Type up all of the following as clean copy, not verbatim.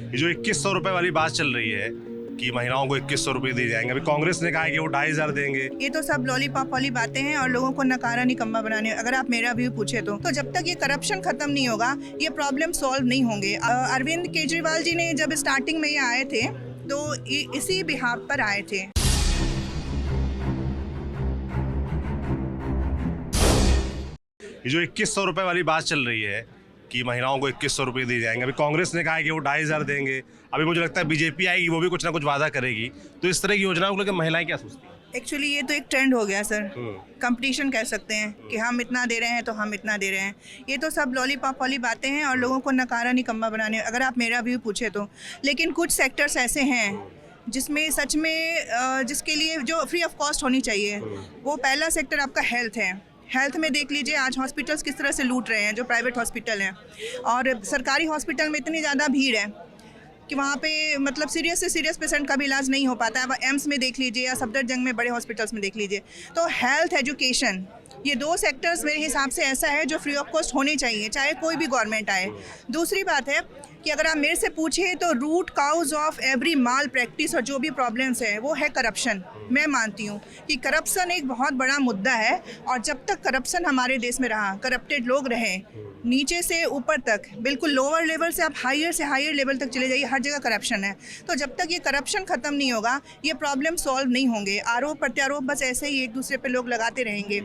ये जो 2100 रुपए वाली बात चल रही है कि महिलाओं को 2100 रुपए दिए जाएंगे, अभी कांग्रेस ने कहा है कि वो 2500 देंगे। ये तो सब लॉलीपॉप वाली बातें हैं और लोगों को नकारा निकम्मा बनाने। अगर आप मेरा व्यू पूछे तो जब तक ये करप्शन खत्म नहीं होगा ये प्रॉब्लम सॉल्व नहीं होंगे। अरविंद केजरीवाल जी ने जब स्टार्टिंग में ये आए थे तो इसी बिहाफ पर आए थे। ये जो 2100 रुपए वाली बात चल रही है कि महिलाओं को 2100 रुपए दिए जाएंगे, अभी कांग्रेस ने कहा है कि वो 2500 देंगे। अभी मुझे लगता है बीजेपी आएगी, वो भी कुछ ना कुछ वादा करेगी। तो इस तरह की योजनाओं को लेकर महिलाएं क्या सोचती हैं? एक्चुअली ये तो एक ट्रेंड हो गया सर, कंपटीशन कह सकते हैं कि हम इतना दे रहे हैं तो हम इतना दे रहे हैं। ये तो सब लॉलीपॉप वाली बातें हैं और लोगों को नकारा निकम्मा बनाने। अगर आप मेरा व्यू पूछे तो लेकिन कुछ सेक्टर्स ऐसे हैं जिसमें सच में जिसके लिए जो फ्री ऑफ कॉस्ट होनी चाहिए। वो पहला सेक्टर आपका हेल्थ है। हेल्थ में देख लीजिए आज हॉस्पिटल्स किस तरह से लूट रहे हैं जो प्राइवेट हॉस्पिटल हैं, और सरकारी हॉस्पिटल में इतनी ज़्यादा भीड़ है कि वहाँ पे मतलब सीरियस से सीरियस पेशेंट का भी इलाज नहीं हो पाता है। एम्स में देख लीजिए या सफदरजंग में बड़े हॉस्पिटल्स में देख लीजिए। तो हेल्थ एजुकेशन ये दो सेक्टर्स मेरे हिसाब से ऐसा है जो फ्री ऑफ कॉस्ट होने चाहिए चाहे कोई भी गवर्नमेंट आए। दूसरी बात है कि अगर आप मेरे से पूछें तो root cause of every malpractice और जो भी प्रॉब्लम्स है वो है करप्शन। मैं मानती हूँ कि करप्शन एक बहुत बड़ा मुद्दा है और जब तक करप्शन हमारे देश में रहा, करप्टेड लोग रहे, नीचे से ऊपर तक बिल्कुल लोअर लेवल से आप हायर से हायर लेवल तक चले जाइए, हर जगह करप्शन है। तो जब तक ये करप्शन ख़त्म नहीं होगा ये प्रॉब्लम सॉल्व नहीं होंगे। आरोप प्रत्यारोप बस ऐसे ही एक दूसरे पे लोग लगाते रहेंगे।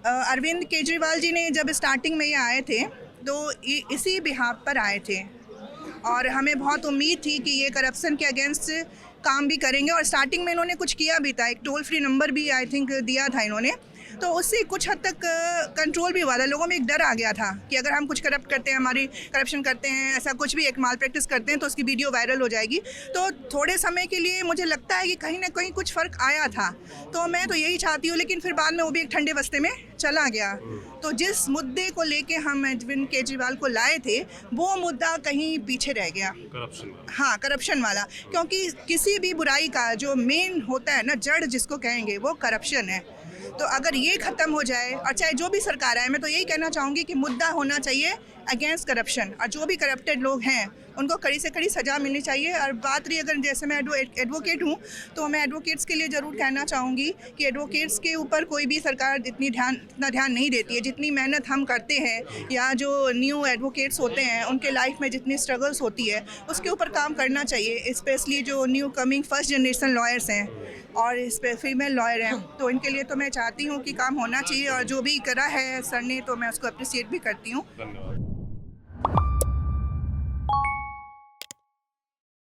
अरविंद केजरीवाल जी ने जब स्टार्टिंग में ये आए थे तो इसी बिहाफ पर आए थे और हमें बहुत उम्मीद थी कि ये करप्शन के अगेंस्ट काम भी करेंगे। और स्टार्टिंग में इन्होंने कुछ किया भी था, एक टोल फ्री नंबर भी आई थिंक दिया था इन्होंने, तो उससे कुछ हद तक कंट्रोल भी हुआ था। लोगों में एक डर आ गया था कि अगर हम कुछ करप्ट करते हैं, हमारी करप्शन करते हैं, ऐसा कुछ भी एक माल प्रैक्टिस करते हैं तो उसकी वीडियो वायरल हो जाएगी। तो थोड़े समय के लिए मुझे लगता है कि कहीं ना कहीं कुछ फ़र्क आया था। तो मैं तो यही चाहती हूँ, लेकिन फिर बाद में वो भी एक ठंडे बस्ते में चला गया। तो जिस मुद्दे को लेके हम अरविंद केजरीवाल को लाए थे वो मुद्दा कहीं पीछे रह गया, करप्शन। हाँ, करप्शन वाला, क्योंकि किसी भी बुराई का जो मेन होता है ना, जड़ जिसको कहेंगे, वो करप्शन है। तो अगर ये ख़त्म हो जाए और चाहे जो भी सरकार आए, मैं तो यही कहना चाहूँगी कि मुद्दा होना चाहिए अगेंस्ट करप्शन और जो भी करप्टेड लोग हैं उनको कड़ी से कड़ी सज़ा मिलनी चाहिए। और बात रही अगर जैसे मैं एडवोकेट हूँ तो मैं एडवोकेट्स के लिए ज़रूर कहना चाहूँगी कि एडवोकेट्स के ऊपर कोई भी सरकार इतना ध्यान नहीं देती है जितनी मेहनत हम करते हैं, या जो न्यू एडवोकेट्स होते हैं उनके लाइफ में जितनी स्ट्रगल्स होती है उसके ऊपर काम करना चाहिए। स्पेशली जो new coming first generation lawyers हैं और इस पर फीमेल लॉयर हैं, तो इनके लिए तो मैं चाहती हूँ कि काम होना चाहिए और जो भी करा है सर ने तो मैं उसको अप्रिशिएट भी करती हूँ।